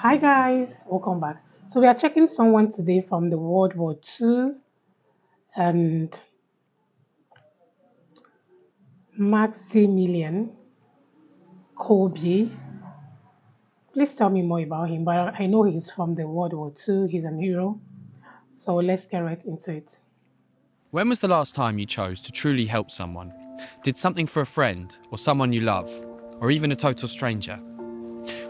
Hi guys, welcome back. So we are checking someone today from the World War II and Maximilian Kolbe. Please tell me more about him, but I know he's from the World War II. He's an hero. So let's get right into it. When was the last time you chose to truly help someone? Did something for a friend or someone you love, or even a total stranger?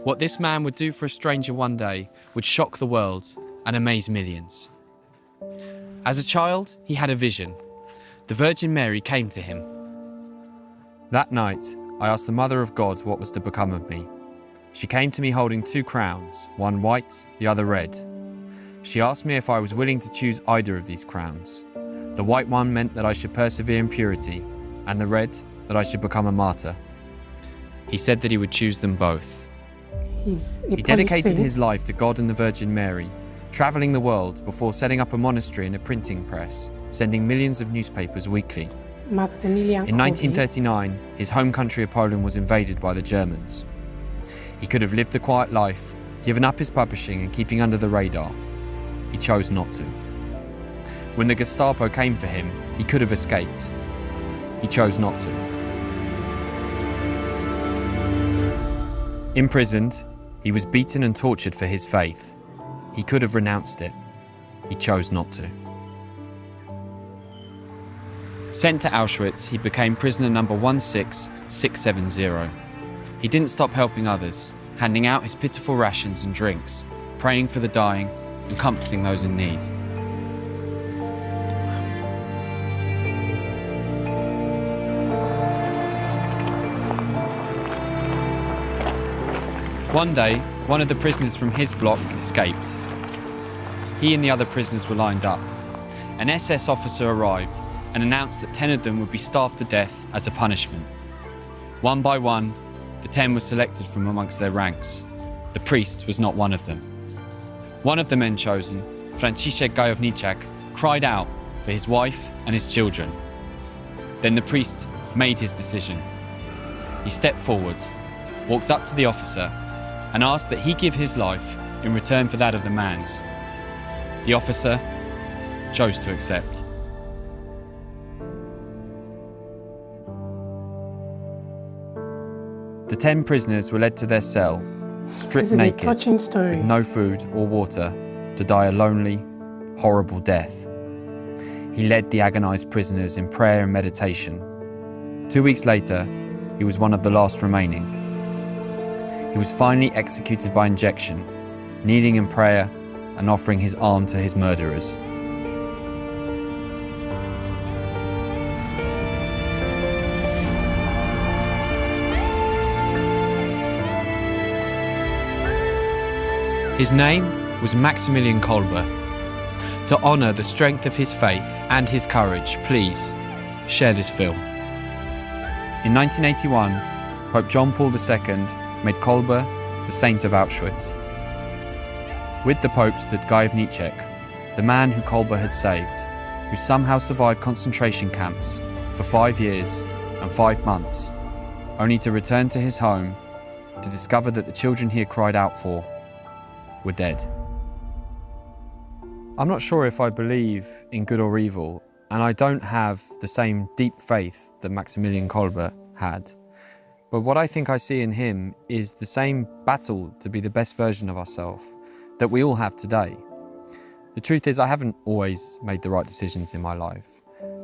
What this man would do for a stranger one day would shock the world and amaze millions. As a child, he had a vision. The Virgin Mary came to him. That night, I asked the Mother of God what was to become of me. She came to me holding two crowns, one white, the other red. She asked me if I was willing to choose either of these crowns. The white one meant that I should persevere in purity, and the red, that I should become a martyr. He said that he would choose them both. He dedicated his life to God and the Virgin Mary, travelling the world before setting up a monastery and a printing press, sending millions of newspapers weekly. Maximilian In 1939, his home country of Poland was invaded by the Germans. He could have lived a quiet life, given up his publishing and keeping under the radar. He chose not to. When the Gestapo came for him, he could have escaped. He chose not to. Imprisoned, he was beaten and tortured for his faith. He could have renounced it. He chose not to. Sent to Auschwitz, he became prisoner number 16670. He didn't stop helping others, handing out his pitiful rations and drinks, praying for the dying and comforting those in need. One day, one of the prisoners from his block escaped. He and the other prisoners were lined up. An SS officer arrived and announced that 10 of them would be starved to death as a punishment. One by one, the 10 were selected from amongst their ranks. The priest was not one of them. One of the men chosen, Franciszek Gajowniczak, cried out for his wife and his children. Then the priest made his decision. He stepped forward, walked up to the officer, and asked that he give his life in return for that of the man's. The officer chose to accept. The 10 prisoners were led to their cell, stripped naked, with no food or water, to die a lonely, horrible death. He led the agonized prisoners in prayer and meditation. 2 weeks later, he was one of the last remaining. He was finally executed by injection, kneeling in prayer and offering his arm to his murderers. His name was Maximilian Kolbe. To honour the strength of his faith and his courage, please share this film. In 1981, Pope John Paul II made Kolbe the Saint of Auschwitz. With the Pope stood Gajowniczak, the man who Kolbe had saved, who somehow survived concentration camps for 5 years and 5 months, only to return to his home to discover that the children he had cried out for were dead. I'm not sure if I believe in good or evil, and I don't have the same deep faith that Maximilian Kolbe had. But what I think I see in him is the same battle to be the best version of ourselves that we all have today. The truth is, I haven't always made the right decisions in my life.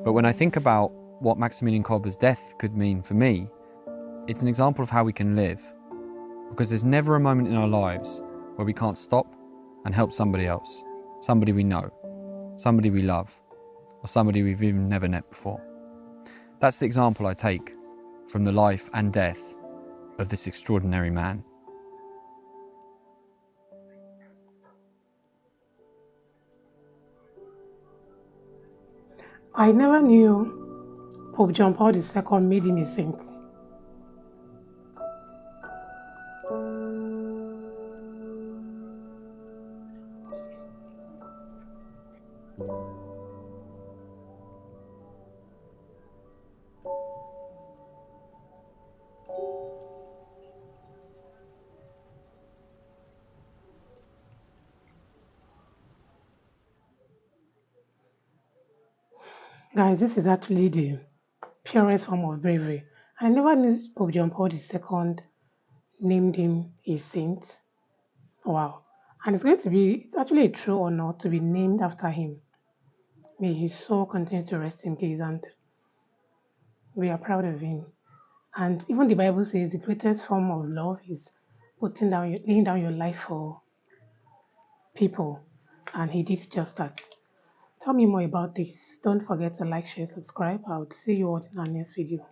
But when I think about what Maximilian Kolbe's death could mean for me, it's an example of how we can live. Because there's never a moment in our lives where we can't stop and help somebody else, somebody we know, somebody we love, or somebody we've even never met before. That's the example I take from the life and death of this extraordinary man. I never knew Pope John Paul II made him a saint. Guys, this is actually the purest form of bravery. I never knew Pope John Paul II named him a saint. Wow. And it's actually a true honor to be named after him. May his soul continue to rest in peace, and we are proud of him. And even the Bible says the greatest form of love is laying down your life for people. And he did just that. Tell me more about this. Don't forget to like, share, subscribe. I will see you all in our next video.